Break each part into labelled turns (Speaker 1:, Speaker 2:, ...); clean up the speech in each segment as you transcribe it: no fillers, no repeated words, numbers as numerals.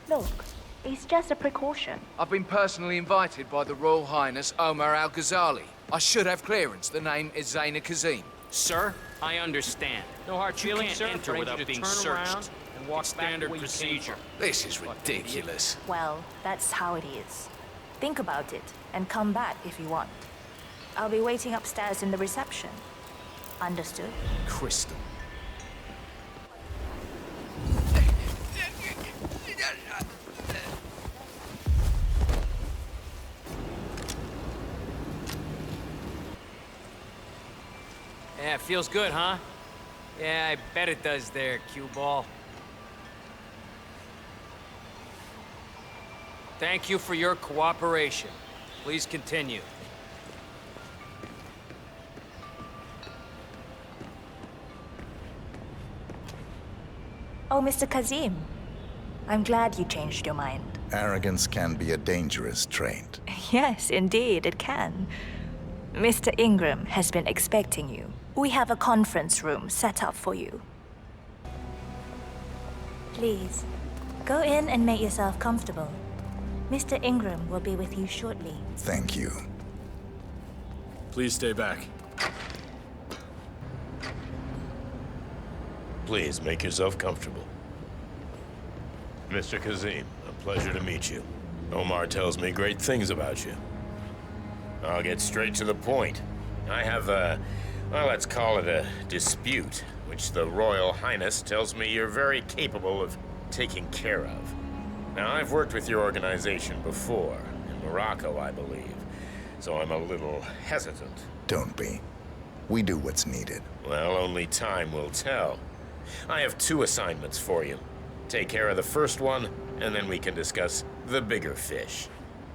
Speaker 1: Look, it's just a precaution.
Speaker 2: I've been personally invited by the Royal Highness Omar Al-Ghazali. I should have clearance. The name is Zaina Kazim.
Speaker 3: Sir, I understand.
Speaker 4: No hard feelings, sir.
Speaker 3: You can't enter
Speaker 4: Arrange
Speaker 3: without
Speaker 4: you to
Speaker 3: being
Speaker 4: turn around
Speaker 3: searched.
Speaker 4: and walk
Speaker 3: It's
Speaker 4: back
Speaker 3: standard
Speaker 4: the way you came
Speaker 3: procedure.
Speaker 4: from.
Speaker 2: This is ridiculous.
Speaker 1: Well, that's how it is. Think about it, and come back if you want. I'll be waiting upstairs in the reception. Understood?
Speaker 2: Crystal.
Speaker 4: Yeah, it feels good, huh? Yeah, I bet it does there, cue ball. Thank you for your cooperation. Please continue.
Speaker 1: Oh, Mr. Kazim. I'm glad you changed your mind.
Speaker 5: Arrogance can be a dangerous trait.
Speaker 1: Yes, indeed, it can. Mr. Ingram has been expecting you. We have a conference room set up for you. Please, go in and make yourself comfortable. Mr. Ingram will be with you shortly.
Speaker 5: Thank you.
Speaker 6: Please stay back.
Speaker 7: Please make yourself comfortable. Mr. Kazim, a pleasure to meet you. Omar tells me great things about you. I'll get straight to the point. I have well, let's call it a dispute, which the Royal Highness tells me you're very capable of taking care of. Now, I've worked with your organization before, in Morocco, I believe, so I'm a little hesitant.
Speaker 5: Don't be. We do what's needed.
Speaker 7: Well, only time will tell. I have 2 assignments for you. Take care of the first one, and then we can discuss the bigger fish.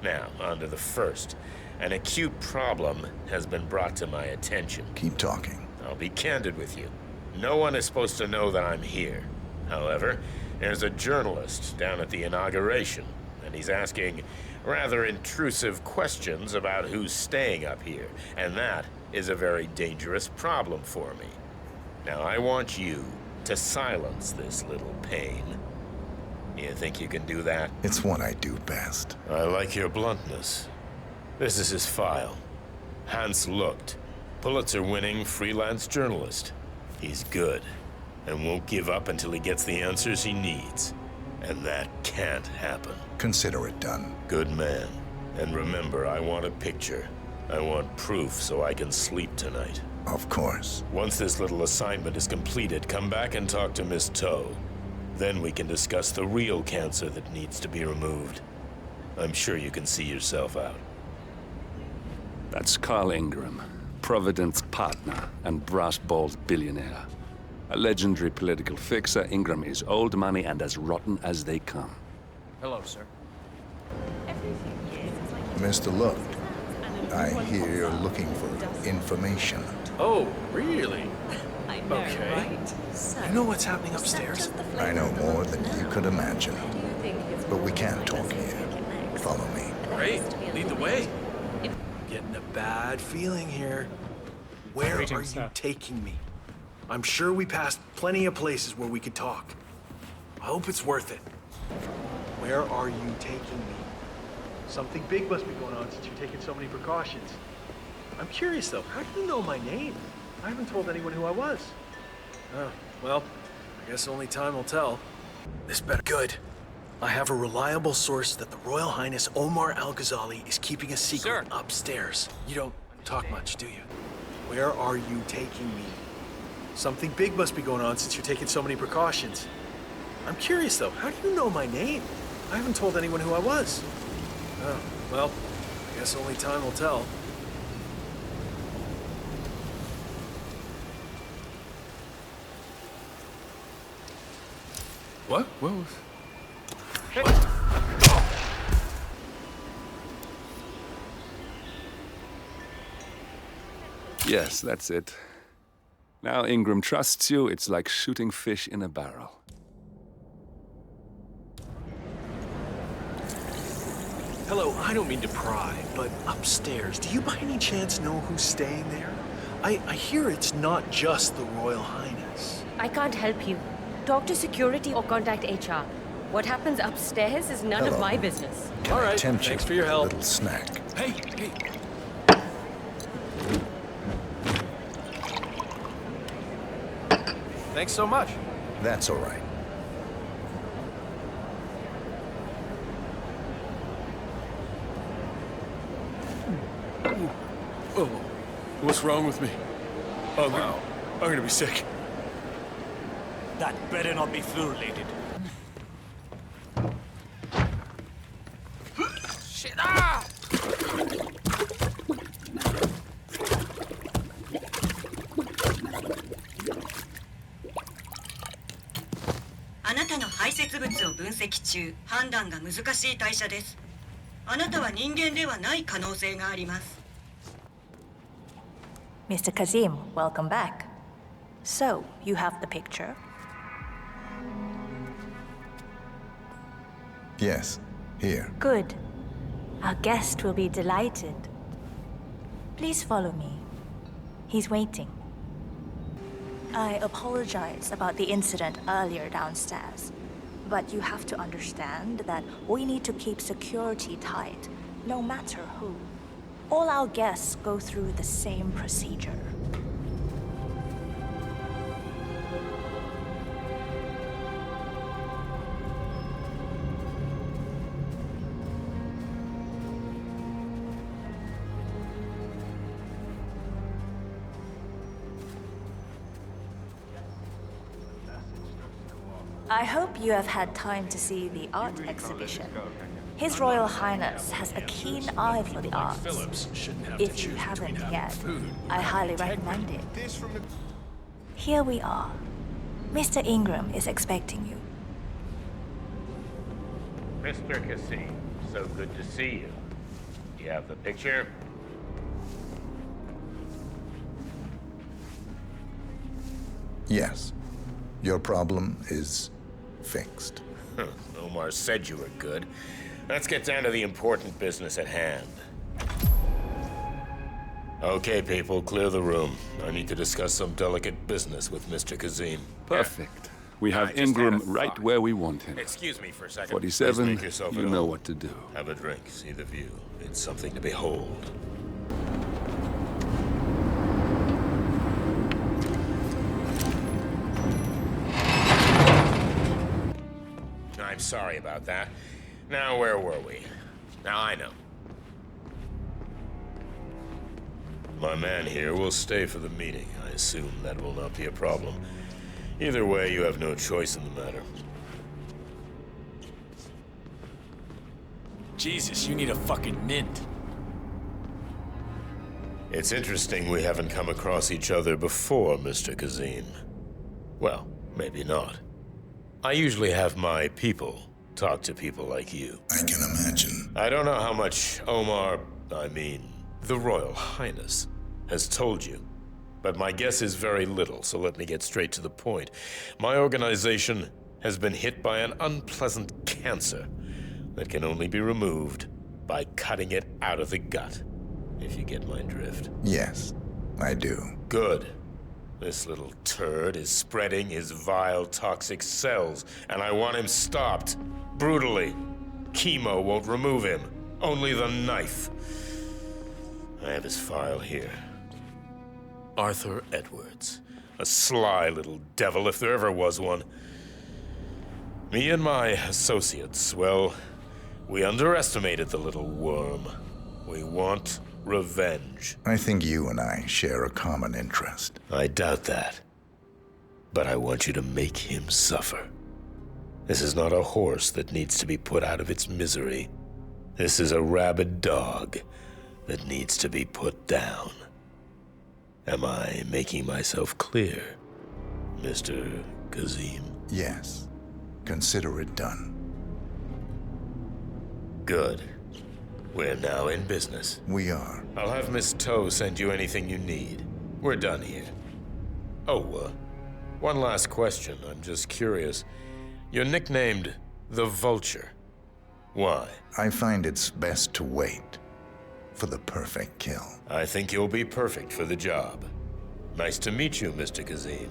Speaker 7: Now, on to the first. An acute problem has been brought to my attention.
Speaker 5: Keep talking.
Speaker 7: I'll be candid with you. No one is supposed to know that I'm here. However, there's a journalist down at the inauguration, and he's asking rather intrusive questions about who's staying up here, and that is a very dangerous problem for me. Now, I want you to silence this little pain. You think you can do that?
Speaker 5: It's what I do best.
Speaker 7: I like your bluntness. This is his file. Hans Lucht, Pulitzer-winning freelance journalist. He's good, and won't give up until he gets the answers he needs. And that can't happen.
Speaker 5: Consider it done.
Speaker 7: Good man. And remember, I want a picture. I want proof so I can sleep tonight.
Speaker 5: Of course.
Speaker 7: Once this little assignment is completed, come back and talk to Miss Toe. Then we can discuss the real cancer that needs to be removed. I'm sure you can see yourself out.
Speaker 8: That's Carl Ingram, Provident's partner and brass-balled billionaire. A legendary political fixer, Ingram is old money and as rotten as they come.
Speaker 4: Hello, sir.
Speaker 5: Mr. Lucht, I hear you're looking for information.
Speaker 6: Oh, really?
Speaker 9: I know,
Speaker 6: Okay.
Speaker 9: right? So,
Speaker 6: You know what's happening
Speaker 9: is that
Speaker 6: upstairs?
Speaker 9: just the
Speaker 5: I know
Speaker 9: flavor?
Speaker 5: more than you could imagine.
Speaker 9: Do you think it's
Speaker 5: But we
Speaker 9: more
Speaker 5: can't
Speaker 9: like
Speaker 5: talk
Speaker 9: this
Speaker 5: here.
Speaker 9: take it next?
Speaker 5: Follow me.
Speaker 9: There
Speaker 6: Great.
Speaker 9: has to be a
Speaker 6: Lead the
Speaker 9: little
Speaker 6: way.
Speaker 9: bit.
Speaker 6: Getting a bad feeling here. Where are you taking me? I'm sure we passed plenty of places where we could talk. I hope it's worth it. Where are you taking me? Something big must be going on since you're taking so many precautions. I'm curious though, how do you know my name? I haven't told anyone who I was. Oh, well, I guess only time will tell. This better good. I have a reliable source that the Royal Highness Omar Al-Ghazali is keeping a secret upstairs. You don't talk much, do you? Where are you taking me? Something big must be going on since you're taking so many precautions. I'm curious though, how do you know my name? I haven't told anyone who I was. Oh, well, I guess only time will tell.
Speaker 2: What? What?
Speaker 8: Yes, that's it. Now Ingram trusts you, it's like shooting fish in a barrel.
Speaker 6: Hello, I don't mean to pry, but upstairs, do you by any chance know who's staying there? I hear it's not just the Royal Highness.
Speaker 10: I can't help you. Talk to security or contact HR.
Speaker 9: What happens upstairs is none of my business.
Speaker 6: All right,
Speaker 5: Tempt you
Speaker 6: thanks for your
Speaker 5: with
Speaker 6: help.
Speaker 5: a little snack.
Speaker 6: Hey. Thanks so much.
Speaker 5: That's all right.
Speaker 6: Oh, what's wrong with me? I'm gonna be sick.
Speaker 10: That better not be flu-related.
Speaker 2: Shit! Ah!
Speaker 11: あなたの排泄物を分析中、判断が難しい代謝です。あなたは人間ではない可能性があります。
Speaker 1: Mr. Kazim, welcome back. So, you have the picture?
Speaker 5: Yes, here.
Speaker 1: Good. Our guest will be delighted. Please follow me. He's waiting. I apologize about the incident earlier downstairs, but you have to understand that we need to keep security tight, no matter who. All our guests go through the same procedure. I hope you have had time to see the art exhibition. His Royal Highness has a keen eye for the arts. If you haven't yet, I highly recommend it. Here we are. Mr. Ingram is expecting you.
Speaker 7: Mr. Cassim, so good to see you. You have the picture?
Speaker 5: Yes. Your problem is fixed.
Speaker 7: Omar said you were good. Let's get down to the important business at hand. Okay, people, clear the room. I need to discuss some delicate business with Mr. Kazim.
Speaker 8: Perfect. We have
Speaker 7: I just
Speaker 8: Ingram
Speaker 7: had a
Speaker 8: right
Speaker 7: thought.
Speaker 8: where we want him.
Speaker 7: Excuse me for a second.
Speaker 8: 47,
Speaker 7: Please make yourself
Speaker 8: you
Speaker 7: at
Speaker 8: know
Speaker 7: home.
Speaker 8: what to do.
Speaker 7: Have a drink, see the view. It's something to behold. I'm sorry about that. Now, where were we? Now I know. My man here will stay for the meeting. I assume that will not be a problem. Either way, you have no choice in the matter.
Speaker 10: Jesus, you need a fucking mint.
Speaker 7: It's interesting we haven't come across each other before, Mr. Kazim. Well, maybe not. I usually have my people talk to people like you.
Speaker 5: I can imagine.
Speaker 7: I don't know how much Omar, the Royal Highness, has told you. But my guess is very little, so let me get straight to the point. My organization has been hit by an unpleasant cancer that can only be removed by cutting it out of the gut, if you get my drift.
Speaker 5: Yes, I do.
Speaker 7: Good. This little turd is spreading his vile, toxic cells, and I want him stopped. Brutally. Chemo won't remove him. Only the knife. I have his file here. Arthur Edwards. A sly little devil, if there ever was one. Me and my associates, well, we underestimated the little worm. We want revenge.
Speaker 5: I think you and I share a common interest.
Speaker 7: I doubt that. But I want you to make him suffer. This is not a horse that needs to be put out of its misery. This is a rabid dog that needs to be put down. Am I making myself clear, Mr. Kazim?
Speaker 5: Yes. Consider it done.
Speaker 7: Good. We're now in business.
Speaker 5: We are.
Speaker 7: I'll have Miss Toe send you anything you need. We're done here. Oh, one last question. I'm just curious. You're nicknamed the Vulture. Why?
Speaker 5: I find it's best to wait for the perfect kill.
Speaker 7: I think you'll be perfect for the job. Nice to meet you, Mr. Kazim.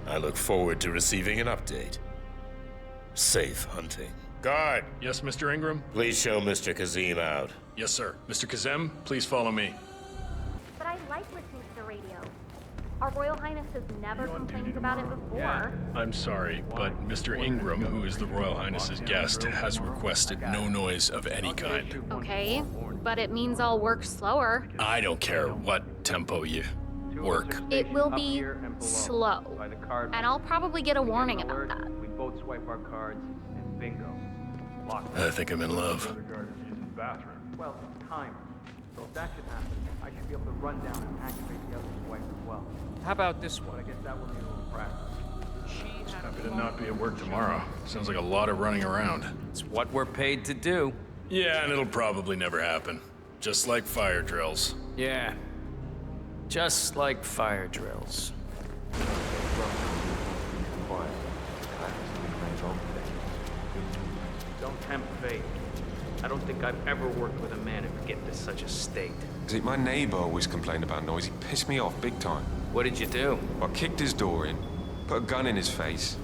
Speaker 7: I look forward to receiving an update. Safe hunting. Guard,
Speaker 12: Yes, Mr. Ingram?
Speaker 7: please show Mr. Kazim out.
Speaker 12: Yes, sir. Mr. Kazem, please follow me.
Speaker 13: But I like listening to the radio. Our Royal Highness has never complained about it before.
Speaker 12: I'm sorry, but Mr. Ingram, who is the Royal Highness's guest, has requested no noise of any kind.
Speaker 13: Okay, but it means I'll work slower.
Speaker 12: I don't care what tempo you work.
Speaker 13: It will be slow. And I'll probably get a warning about that.
Speaker 3: We both swipe our cards and bingo.
Speaker 12: I think I'm in love.
Speaker 3: Well, timer. So if that should happen, I should be able to run down and activate the other swipe as well.
Speaker 4: How about this one?
Speaker 3: I guess that would be a little practice.
Speaker 12: Happy to not be at work tomorrow. Sounds like a lot of running around.
Speaker 4: It's what we're paid to do.
Speaker 12: Yeah, and it'll probably never happen. Just like fire drills.
Speaker 4: Yeah. Just like fire drills.
Speaker 3: Don't tempt fate. I don't think I've ever worked with a man who could get into such a state.
Speaker 14: See, my neighbor always complained about noise. He pissed me off big time.
Speaker 4: What did you do?
Speaker 14: I kicked his door in, put a gun in his face,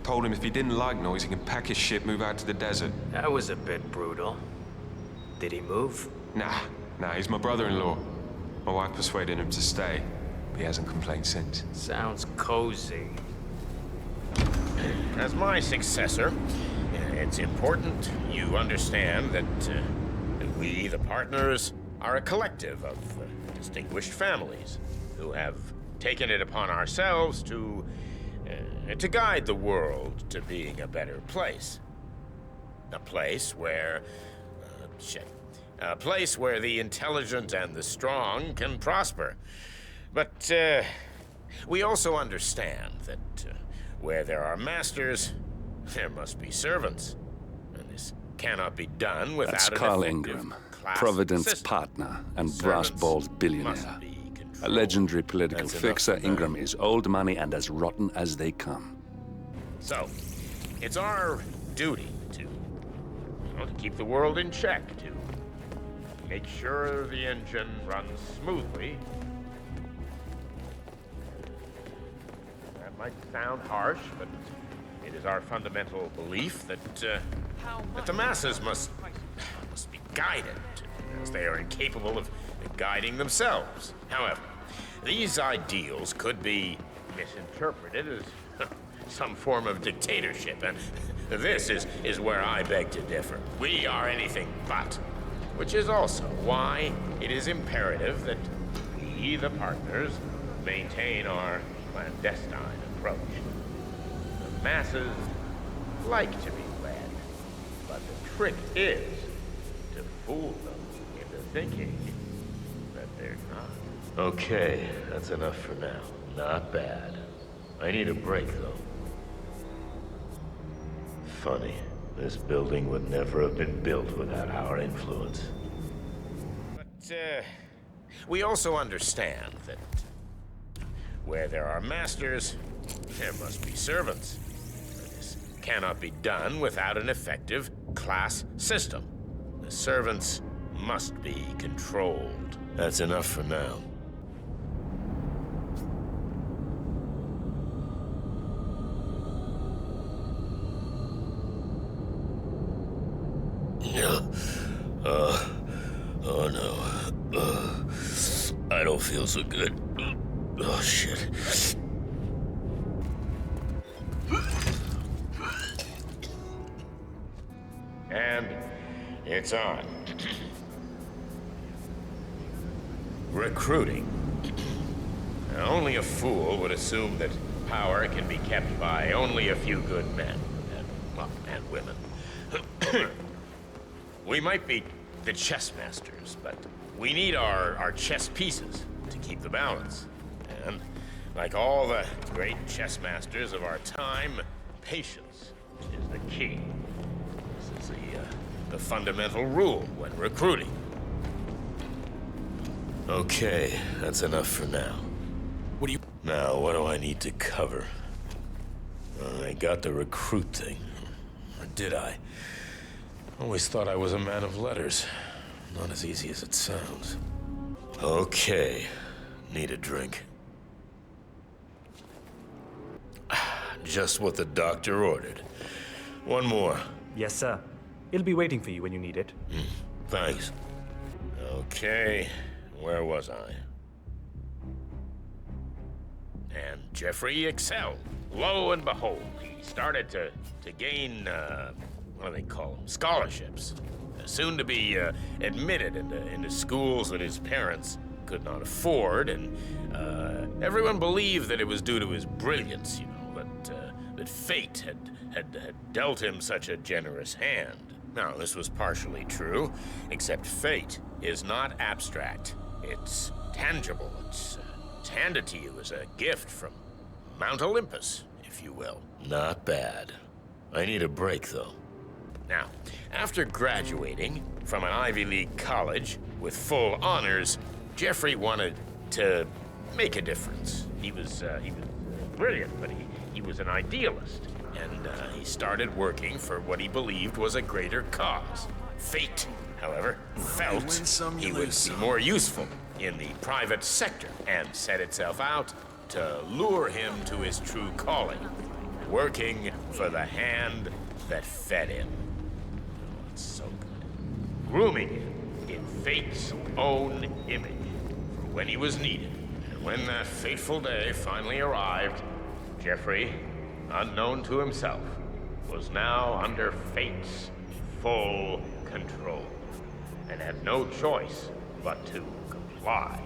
Speaker 14: told him if he didn't like noise, he can pack his shit, move out to the desert.
Speaker 4: That was a bit brutal. Did he move?
Speaker 14: Nah, he's my brother-in-law. My wife persuaded him to stay. He hasn't complained since.
Speaker 4: Sounds cozy.
Speaker 7: As my successor, it's important you understand that we, the partners, are a collective of distinguished families who have taken it upon ourselves to guide the world to being a better place. A place where... A place where the intelligent and the strong can prosper. But we also understand that where there are masters, there must be servants. And this cannot be done without
Speaker 8: That's
Speaker 7: an
Speaker 8: Carl
Speaker 7: effective
Speaker 8: Ingram,
Speaker 7: class
Speaker 8: Providence
Speaker 7: system.
Speaker 8: partner and
Speaker 7: Servants
Speaker 8: brass-balled billionaire.
Speaker 7: must be
Speaker 8: A
Speaker 7: controlled.
Speaker 8: legendary political
Speaker 7: That's enough
Speaker 8: fixer,
Speaker 7: for now.
Speaker 8: Ingram is old money and as rotten as they come.
Speaker 7: So, it's our duty to keep the world in check, to make sure the engine runs smoothly. That might sound harsh, but it is our fundamental belief that the masses must be guided, as they are incapable of guiding themselves. However, these ideals could be misinterpreted as some form of dictatorship, and this is where I beg to differ. We are anything but. Which is also why it is imperative that we, the partners, maintain our clandestine approach. The masses like to be led, but the trick is to fool them into thinking that they're not. Okay, that's enough for now. Not bad. I need a break, though. Funny. This building would never have been built without our influence. But, we also understand that where there are masters, there must be servants. This cannot be done without an effective class system. The servants must be controlled. That's enough for now. Oh no. I don't feel so good. Oh shit. And it's on. Recruiting. Now, only a fool would assume that power can be kept by only a few good men, and women. We might be the chess masters, but we need our chess pieces to keep the balance. And like all the great chess masters of our time, patience is the key. This is the fundamental rule when recruiting. Okay, that's enough for now. Now, what do I need to cover? I got the recruit thing. Or did I? Always thought I was a man of letters. Not as easy as it sounds. Okay. Need a drink. Just what the doctor ordered. One more.
Speaker 3: Yes, sir. It'll be waiting for you when you need it.
Speaker 7: Thanks. Okay, where was I? And Jeffrey excelled. Lo and behold, he started to gain, what do they call them? Scholarships. Soon to be admitted into schools that his parents could not afford, and everyone believed that it was due to his brilliance, you know, that fate had dealt him such a generous hand. Now, this was partially true, except fate is not abstract. It's tangible. It's handed to you as a gift from Mount Olympus, if you will. Not bad. I need a break, though. Now, after graduating from an Ivy League college with full honors, Jeffrey wanted to make a difference. He was brilliant, but he was an idealist. And he started working for what he believed was a greater cause. Fate, however, felt he would be more useful in the private sector and set itself out to lure him to his true calling, working for the hand that fed him. Oh, it's so good. Grooming him in fate's own image for when he was needed. And when that fateful day finally arrived, Jeffrey, unknown to himself, was now under fate's full control and had no choice but to comply.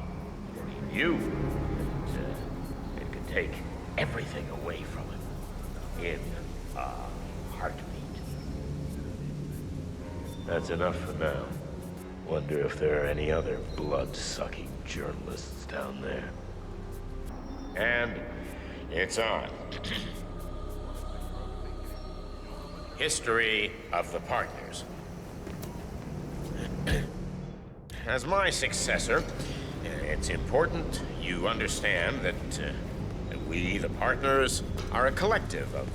Speaker 7: For he knew that it could take everything away from him in a heartbeat. That's enough for now. Wonder if there are any other blood-sucking journalists down there. And it's on. History of the Partners. As my successor, it's important you understand that we, the Partners, are a collective of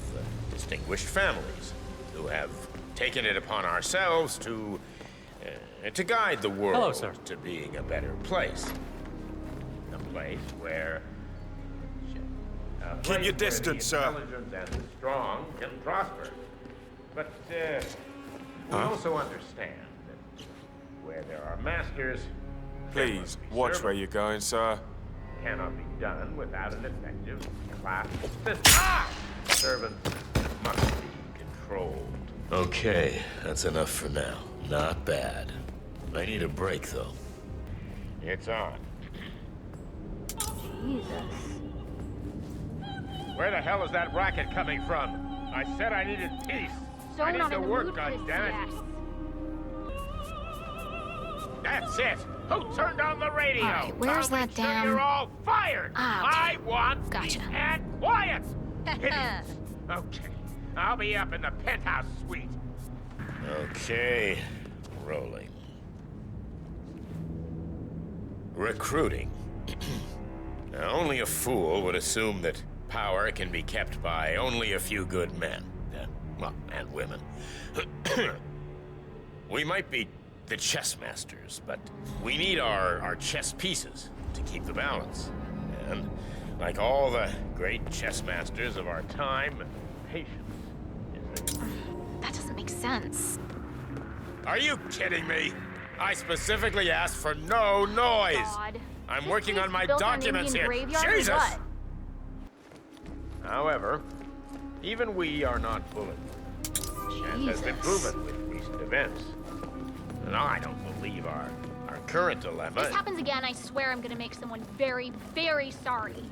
Speaker 7: distinguished families who have taken it upon ourselves to guide the world.
Speaker 3: Hello, sir.
Speaker 7: To being a better place. A place where
Speaker 15: keep your distance, sir.
Speaker 7: Intelligent and the strong can prosper. But we also understand that where there are masters,
Speaker 15: please watch where you're going, sir.
Speaker 7: Cannot be done without an effective class system. Servants must be controlled. Okay, that's enough for now. Not bad. I need a break, though. It's on.
Speaker 13: Jesus.
Speaker 7: Where the hell is that racket coming from? I said I needed peace.
Speaker 13: So
Speaker 7: I need
Speaker 13: not
Speaker 7: to
Speaker 13: in the
Speaker 7: work,
Speaker 13: mood for this
Speaker 7: goddammit.
Speaker 13: BS.
Speaker 7: That's it. Who turned on the radio?
Speaker 16: All right, where's
Speaker 7: I'll
Speaker 16: that
Speaker 7: make sure
Speaker 16: damn-
Speaker 7: You're all fired.
Speaker 16: Ah, okay.
Speaker 7: I want
Speaker 16: Gotcha.
Speaker 7: peace and quiet. Idiots. Okay, I'll be up in the penthouse suite. Okay, rolling. Recruiting. Now, only a fool would assume that power can be kept by only a few good men. Well, and women. We might be the chess masters, but we need our chess pieces to keep the balance. And like all the great chess masters of our time, patience is the...
Speaker 16: That doesn't make sense.
Speaker 7: Are you kidding me? I specifically asked for no noise.
Speaker 13: God.
Speaker 7: I'm
Speaker 13: This
Speaker 7: working
Speaker 13: place
Speaker 7: on my
Speaker 13: built on an
Speaker 7: documents
Speaker 13: Indian
Speaker 7: here.
Speaker 13: graveyard or
Speaker 7: Jesus!
Speaker 13: what?
Speaker 7: However, even we are not bulletproof. As has been proven with recent events. And I don't believe our current dilemma...
Speaker 13: If this happens again, I swear I'm gonna make someone very, very sorry.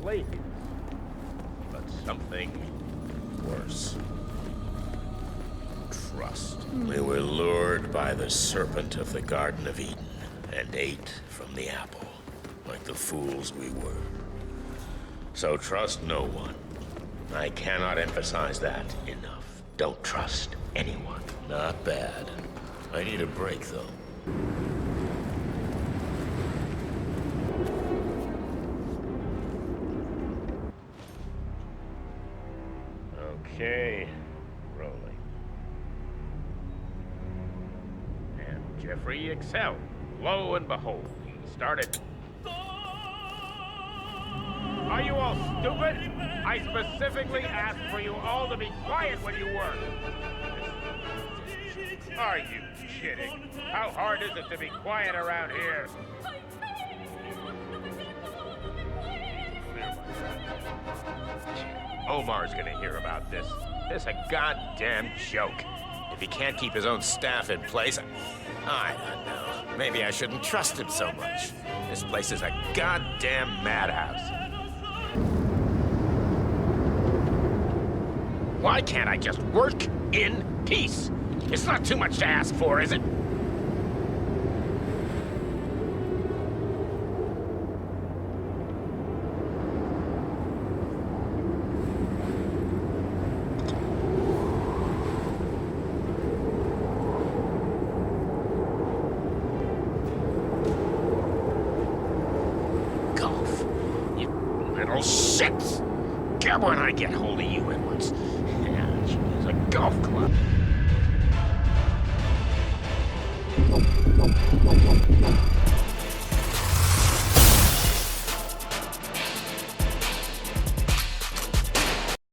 Speaker 7: Laziness. But something worse. Trust. We were lured by the serpent of the Garden of Eden and ate from the apple, like the fools we were. So trust no one. I cannot emphasize that enough. Don't trust anyone. Not bad. I need a break, though. Okay, rolling. And Jeffrey excelled. Lo and behold, he started...
Speaker 17: Are you all stupid? I specifically asked for you all to be quiet when you work. Are you kidding? How hard is it to be quiet around here?
Speaker 7: Omar's gonna hear about this. This is a goddamn joke. If he can't keep his own staff in place, I don't know. Maybe I shouldn't trust him so much. This place is a goddamn madhouse. Why can't I just work in peace? It's not too much to ask for, is it? Golf. You little shits! Come when I get hold of you inwards. Yeah, she is a golf club.